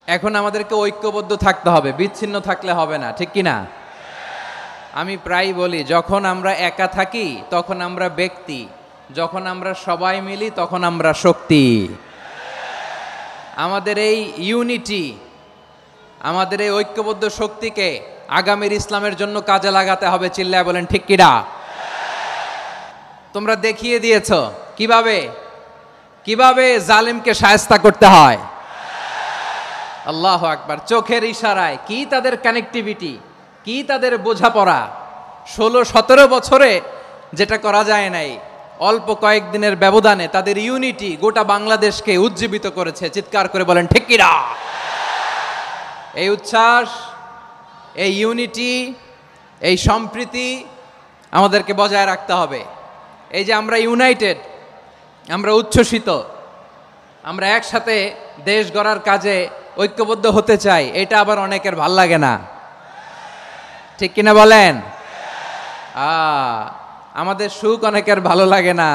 এখন আমাদেরকে ঐক্যবদ্ধ থাকতে হবে, বিচ্ছিন্ন থাকলে হবে না, ঠিক কি না? আমি প্রায় বলি, যখন আমরা একা থাকি তখন আমরা ব্যক্তি, যখন আমরা সবাই মিলি তখন আমরা শক্তি। আমাদের এই ইউনিটি, আমাদের এই ঐক্যবদ্ধ শক্তিকে আগামীর ইসলামের জন্য কাজে লাগাতে হবে। চিল্লায় বলেন ঠিক কিনা? তোমরা দেখিয়ে দিয়েছো কিভাবে কিভাবে জালিমকে শায়েস্তা করতে হয়। আল্লাহু আকবার। চোখের ইশারায়, কি তাদের কানেক্টিভিটি, কি তাদের বোঝাপড়া। 16-17 বছরে যেটা করা যায় নাই, অল্প কয়েকদিনের ব্যবধানে তাদের ইউনিটি গোটা বাংলাদেশকে উজ্জীবিত করেছে। চিৎকার করে বলেন ঠিক কিনা? এই উচ্ছ্বাস, এই ইউনিটি, এই সম্প্রীতি আমাদেরকে বজায় রাখতে হবে। এই যে আমরা ইউনাইটেড, আমরা উচ্ছ্বসিত, আমরা একসাথে দেশ গড়ার কাজে ঐক্যবদ্ধ হতে চাই, এটা আবার অনেকের ভাল লাগে না, ঠিক কিনা বলেন? আমাদের সুখ অনেকের ভালো লাগে না।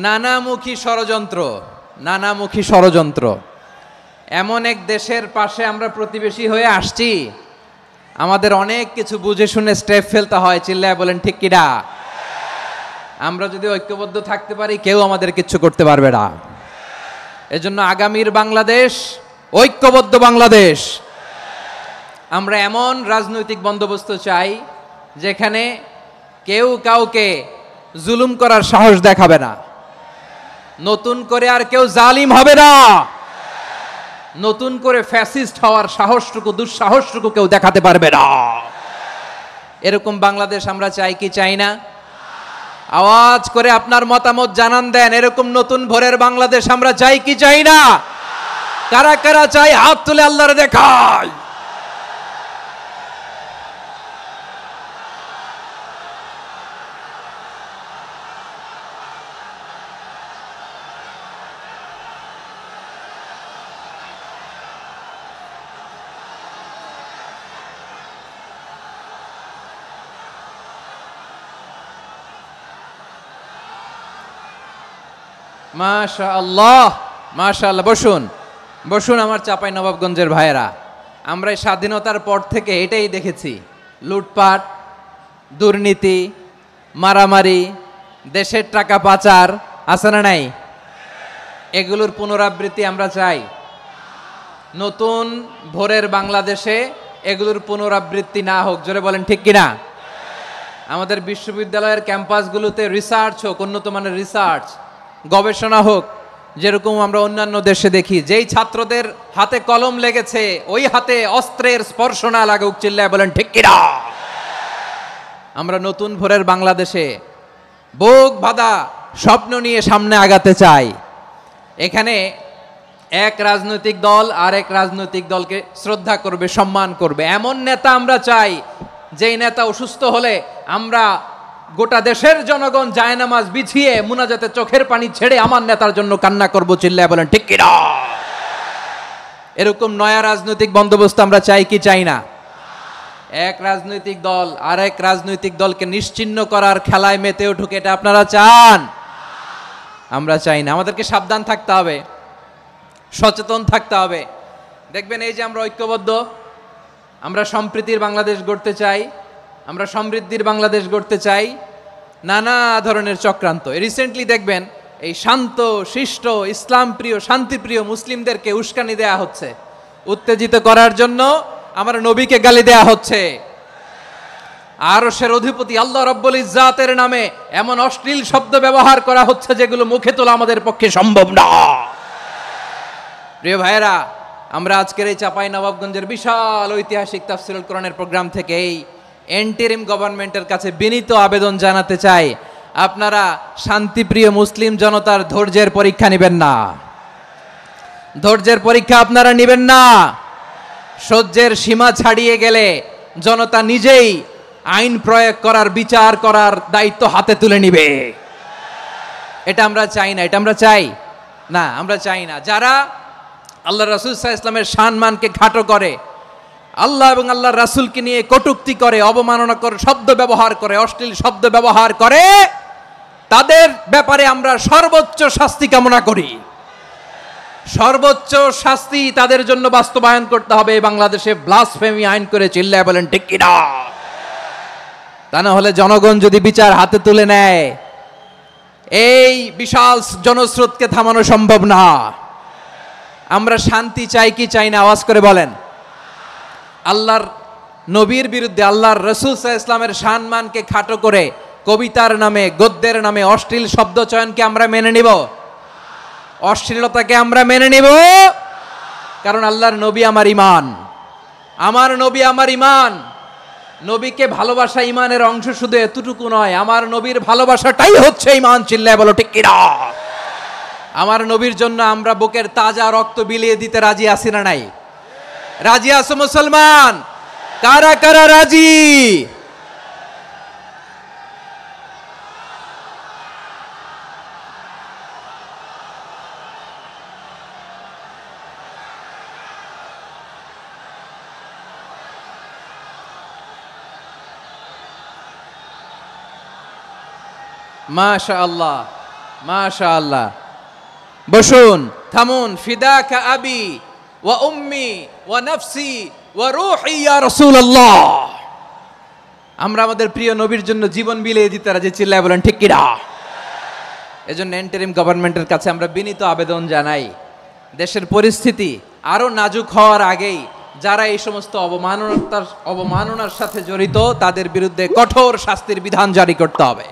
নানামুখী ষড়যন্ত্র, নানামুখী ষড়যন্ত্র। এমন এক দেশের পাশে আমরা প্রতিবেশী হয়ে আসছি, আমাদের অনেক কিছু বুঝে শুনে স্টেপ ফেলতে হয়। চিল্লায় বলেন ঠিক কিনা? আমরা যদি ঐক্যবদ্ধ থাকতে পারি, কেউ আমাদের কিচ্ছু করতে পারবে না। এজন্য আগামীর বাংলাদেশ ঐক্যবদ্ধ বাংলাদেশ। আমরা এমন রাজনৈতিক বন্দোবস্ত চাই যেখানে কেউ কাউকে জুলুম করার সাহস দেখাবে না, নতুন করে আর কেউ জালিম হবে না, নতুন করে ফ্যাসিস্ট হওয়ার সাহসটুকু, দুঃসাহসটুকু কেউ দেখাতে পারবে না। এরকম বাংলাদেশ আমরা চাই কি চাই না? আওয়াজ করে আপনার মতামত জানান দেন। এরকম নতুন ভোরের বাংলাদেশ আমরা চাই কি চাই না? কারা কারা চাই হাত তুলে আল্লাহরে দেখায়। মাশাআল্লাহ, মাশাআল্লাহ। বসুন বসুন আমার চাঁপাই নবাবগঞ্জের ভাইয়েরা। আমরা এই স্বাধীনতার পর থেকে এটাই দেখেছি, লুটপাট, দুর্নীতি, মারামারি, দেশের টাকা পাচার, আছে না নাই? এগুলোর পুনরাবৃত্তি আমরা চাই। নতুন ভোরের বাংলাদেশে এগুলোর পুনরাবৃত্তি না হোক। জোরে বলেন ঠিক কিনা? আমাদের বিশ্ববিদ্যালয়ের ক্যাম্পাসগুলোতে রিসার্চ হোক, উন্নত মানের রিসার্চ, গবেষণা হোক, যেরকম আমরা অন্যান্য দেশে দেখি। যেই ছাত্রদের হাতে কলম লেগেছে, ওই হাতে অস্ত্রের স্পর্শ না লাগুক। চিল্লায় বলেন ঠিক কিনা? আমরা নতুন ভোরের বাংলাদেশে বুক বাঁধা স্বপ্ন নিয়ে সামনে আগাতে চাই। এখানে এক রাজনৈতিক দল আর এক রাজনৈতিক দলকে শ্রদ্ধা করবে, সম্মান করবে, এমন নেতা আমরা চাই যেই নেতা অসুস্থ হলে আমরা গোটা দেশের জনগণ জায়নামাজ বিছিয়ে মুনাজাতে চোখের পানি ছেড়ে আমার নেতার জন্য কান্না করব। চিল্লায় বলেন ঠিক কিনা? এরকম নয়া রাজনৈতিক বন্দোবস্ত আমরা চাই কি চাই না? এক রাজনৈতিক দল আর এক রাজনৈতিক দলকে নিশ্চিহ্ন করার খেলায় মেতে উঠুক, এটা আপনারা চান? আমরা চাই না। আমাদেরকে সাবধান থাকতে হবে, সচেতন থাকতে হবে। দেখবেন এই যে আমরা ঐক্যবদ্ধ, আমরা সম্প্রীতির বাংলাদেশ গড়তে চাই, আমরা সমৃদ্ধির বাংলাদেশ গড়তে চাই। নানা ধরনের চক্রান্ত। রিসেন্টলি দেখবেন এই শান্ত শিষ্ট ইসলাম প্রিয় শান্তিপ্রিয় মুসলিমদেরকে উস্কানি দেয়া হচ্ছে, উত্তেজিত করার জন্য আমার নবীকে গালি দেয়া হচ্ছে। আরশের অধিপতি আল্লাহ রাব্বুল ইজ্জাতের নামে এমন অশ্লীল শব্দ ব্যবহার করা হচ্ছে যেগুলো মুখে তোলা আমাদের পক্ষে সম্ভব না। প্রিয় ভাইয়েরা, আমরা আজকের এই চাঁপাই নবাবগঞ্জের বিশাল ঐতিহাসিক তাফসীরুল কোরআনের প্রোগ্রাম থেকে এই এন্টিরিম গভর্নমেন্টের কাছে বিনীত আবেদন জানাতে চাই, আপনারা শান্তিপ্রিয় মুসলিম জনতার ধৈর্যের পরীক্ষা নেবেন না। ধৈর্যের পরীক্ষা আপনারা নেবেন না। সহ্যের সীমা ছাড়িয়ে গেলে জনতা নিজেই আইন প্রয়োগ করার, বিচার করার দায়িত্ব হাতে তুলে নিবে। এটা আমরা চাই না। এটা আমরা চাই না, আমরা চাই না। যারা আল্লাহ রাসূল সাল্লাল্লাহু আলাইহি ওয়াসাল্লামের সম্মানকে খাটো করে, আল্লাহ এবং আল্লাহর রাসূলকে নিয়ে কটূক্তি করে, অবমাননা করে, শব্দ ব্যবহার করে, অশ্লীল শব্দ ব্যবহার করে, তাদের ব্যাপারে আমরা সর্বোচ্চ শাস্তি কামনা করি। সর্বোচ্চ শাস্তি তাদের জন্য বাস্তবায়ন করতে হবে। বাংলাদেশে ব্লাসফেমি আইন করে চিল্লায় বলেন ঠিক কি না? তা না হলে জনগণ যদি বিচার হাতে তুলে নেয়, এই বিশাল জনস্রোতকে থামানো সম্ভব না। আমরা শান্তি চাই কি চাই না? আওয়াজ করে বলেন। আল্লাহর নবীর বিরুদ্ধে, আল্লাহর রাসূল সাল্লাল্লাহু আলাইহি ওয়াসাল্লামের সম্মানকে খাটো করে কবিতার নামে, গদ্যের নামে অশ্লীল শব্দ চয়নকে আমরা মেনে নিব? অশ্লীলতাকে আমরা মেনে নিব? কারণ আল্লাহর নবী আমার ঈমান, আমার নবী আমার ঈমান। নবীকে ভালোবাসা ঈমানের অংশ শুধু এতটুকু নয়, আমার নবীর ভালোবাসাটাই হচ্ছে ঈমান। চিল্লায় বলো ঠিক কি না? আমার নবীর জন্য আমরা বুকের তাজা রক্ত বিলিয়ে দিতে রাজি আছি না নাই? রাজি আছো মুসলমান? কারা কারা রাজি? মাশাআল্লাহ, মাশাআল্লাহ। বসুন, থামুন। ফিদাকা আবি ওয়া উম্মি ওয়া নাফসি ওয়া রূহি ইয়া রাসূলুল্লাহ। আমরা আমাদের প্রিয় নবীর জন্য জীবন বিলিয়ে দিতে রাজি। চিল্লায় বলেন ঠিক কি না? এজন্য ইন্টারিম গভর্নমেন্টের কাছে আমরা বিনীত আবেদন জানাই, দেশের পরিস্থিতি আরো নাজুক হওয়ার আগেই যারা এই সমস্ত অবমাননার সাথে জড়িত তাদের বিরুদ্ধে কঠোর শাস্তির বিধান জারি করতে হবে।